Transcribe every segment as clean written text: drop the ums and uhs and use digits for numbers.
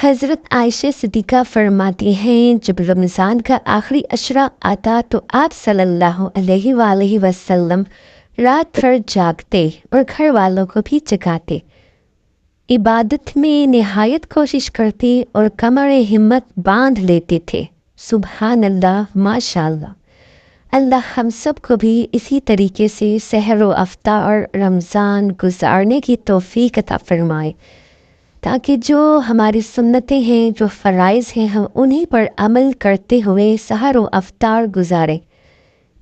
हज़रत आयशा सिद्दीक़ा फरमाती हैं, जब रमज़ान का आखिरी अशरा आता तो आप सल्लल्लाहु अलैहि वसल्लम रात भर जागते और घर वालों को भी जगाते, इबादत में निहायत कोशिश करते और कमर हिम्मत बांध लेते थे। सुबहान अल्लाह, माशाअल्लाह। अल्लाह हम सब को भी इसी तरीके से सहर व अफ्तार रमज़ान गुजारने की तौफीक अता फरमाए, ताकि जो हमारी सुन्नतें हैं, जो फ़राइज़ हैं, हम उन्हीं पर अमल करते हुए सहर व अफ्तार गुजारें।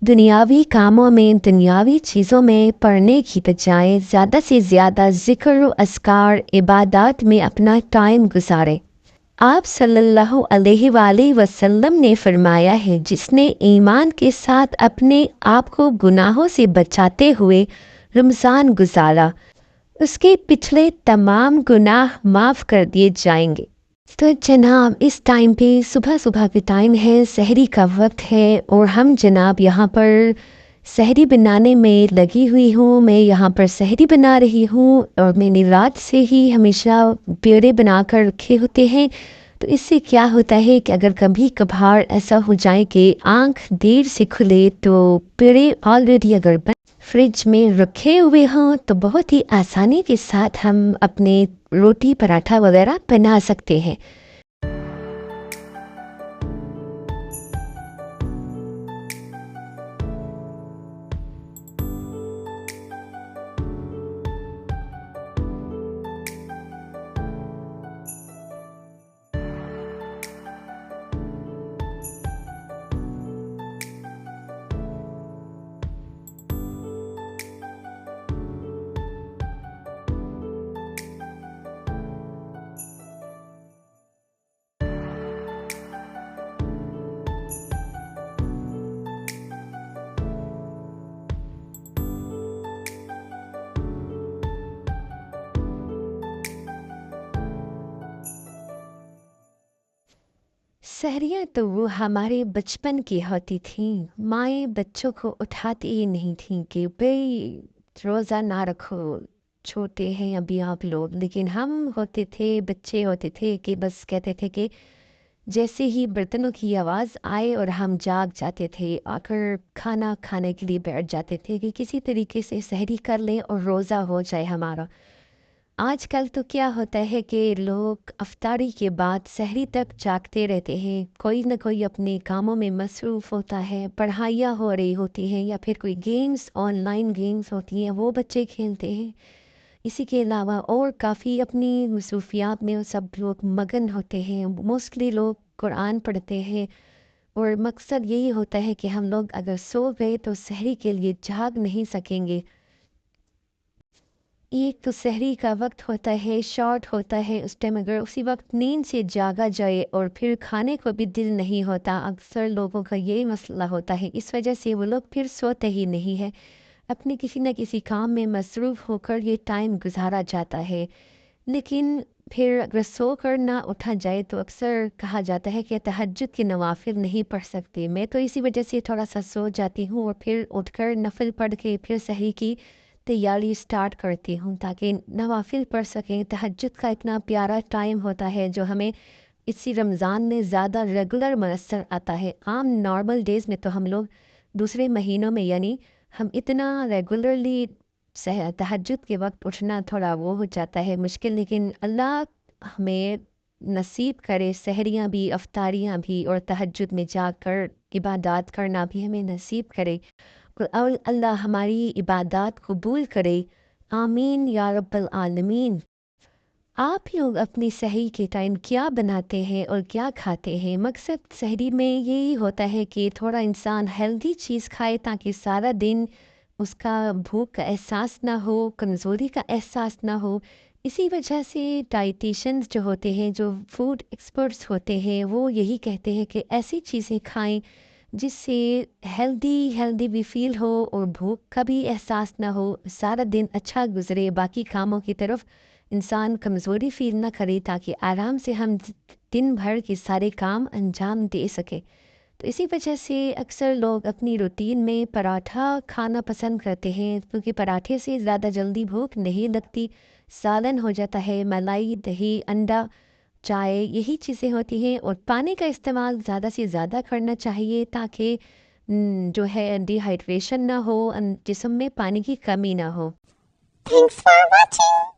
दुनियावी कामों में, दुनियावी चीज़ों में पढ़ने की बजाय ज़्यादा से ज़्यादा ज़िक्र व अस्कार इबादत में अपना टाइम गुजारें। आप सल्लल्लाहु अलैहि वसल्लम ने फरमाया है, जिसने ईमान के साथ अपने आप को गुनाहों से बचाते हुए रमज़ान गुजारा, उसके पिछले तमाम गुनाह माफ़ कर दिए जाएंगे। तो जनाब, इस टाइम पे सुबह सुबह के टाइम है, सहरी का वक्त है और हम जनाब यहाँ पर सहरी बनाने में लगी हुई हूँ। मैं यहाँ पर सहरी बना रही हूँ और मैंने रात से ही हमेशा पेड़े बना कर रखे होते हैं। तो इससे क्या होता है कि अगर कभी कभार ऐसा हो जाए कि आँख देर से खुले, तो पेड़े ऑलरेडी अगर फ्रिज में रखे हुए हों तो बहुत ही आसानी के साथ हम अपने रोटी पराठा वगैरह बना सकते हैं। सहरियाँ तो वो हमारे बचपन की होती थीं। माएँ बच्चों को उठाती ही नहीं थीं कि भाई रोज़ा ना रखो, छोटे हैं अभी आप लोग। लेकिन हम होते थे, बच्चे होते थे कि बस कहते थे कि जैसे ही बर्तनों की आवाज़ आए और हम जाग जाते थे, आकर खाना खाने के लिए बैठ जाते थे कि किसी तरीके से सहरी कर लें और रोज़ा हो जाए हमारा। आजकल तो क्या होता है कि लोग अफ्तारी के बाद सहरी तक जागते रहते हैं। कोई ना कोई अपने कामों में मसरूफ़ होता है, पढ़ाइयाँ हो रही होती हैं या फिर कोई गेम्स, ऑनलाइन गेम्स होती हैं, वो बच्चे खेलते हैं। इसी के अलावा और काफ़ी अपनी मसरूफियात में सब लोग मगन होते हैं। मोस्टली लोग कुरान पढ़ते हैं और मकसद यही होता है कि हम लोग अगर सो गए तो सहरी के लिए जाग नहीं सकेंगे। एक तो सहरी का वक्त होता है, शॉर्ट होता है, उस टाइम अगर उसी वक्त नींद से जागा जाए और फिर खाने को भी दिल नहीं होता। अक्सर लोगों का यही मसला होता है, इस वजह से वो लोग फिर सोते ही नहीं है। अपने किसी न किसी काम में मसरूफ़ होकर ये टाइम गुजारा जाता है। लेकिन फिर अगर सो कर ना उठा जाए तो अक्सर कहा जाता है कि तहज्जुद के नवाफिल नहीं पढ़ सकते। मैं तो इसी वजह से थोड़ा सा सो जाती हूँ और फिर उठकर नफल पढ़ के फिर सहरी की तैयारी स्टार्ट करती हूँ, ताकि नवाफिल पढ़ सकें। तहज्जुद का इतना प्यारा टाइम होता है जो हमें इसी रमज़ान में ज़्यादा रेगुलर मैसर आता है। आम नॉर्मल डेज़ में तो हम लोग दूसरे महीनों में, यानी हम इतना रेगुलरली तहज्जुद के वक्त उठना थोड़ा वो हो जाता है मुश्किल। लेकिन अल्लाह हमें नसीब करे सहरियाँ भी, अफ्तारियाँ भी और तहज्जुद में जाकर इबादत करना भी हमें नसीब करे और अल्लाह हमारी इबादत कबूल करे। आमीन या रब्बल आलमीन। आप लोग अपनी सहरी के टाइम क्या बनाते हैं और क्या खाते हैं? मकसद सहरी में यही होता है कि थोड़ा इंसान हेल्दी चीज़ खाए, ताकि सारा दिन उसका भूख का एहसास ना हो, कमज़ोरी का एहसास ना हो। इसी वजह से डाइटिशियंस जो होते हैं, जो फूड एक्सपर्ट्स होते हैं, वो यही कहते हैं कि ऐसी चीज़ें खाएं जिससे हेल्दी हेल्दी भी फील हो और भूख का भी एहसास ना हो, सारा दिन अच्छा गुजरे, बाकी कामों की तरफ इंसान कमज़ोरी फ़ील ना करे, ताकि आराम से हम दिन भर के सारे काम अंजाम दे सके। तो इसी वजह से अक्सर लोग अपनी रूटीन में पराठा खाना पसंद करते हैं, क्योंकि पराठे से ज़्यादा जल्दी भूख नहीं लगती। सालन हो जाता है, मलाई, दही, अंडा, چائے یہی چیزیں ہوتی ہیں، اور پانی کا استعمال زیادہ سے زیادہ کرنا چاہیے تاکہ جو ہے ڈی ہائیڈریشن نہ ہو، جسم میں پانی کی کمی نہ ہو۔ Thanks for watching.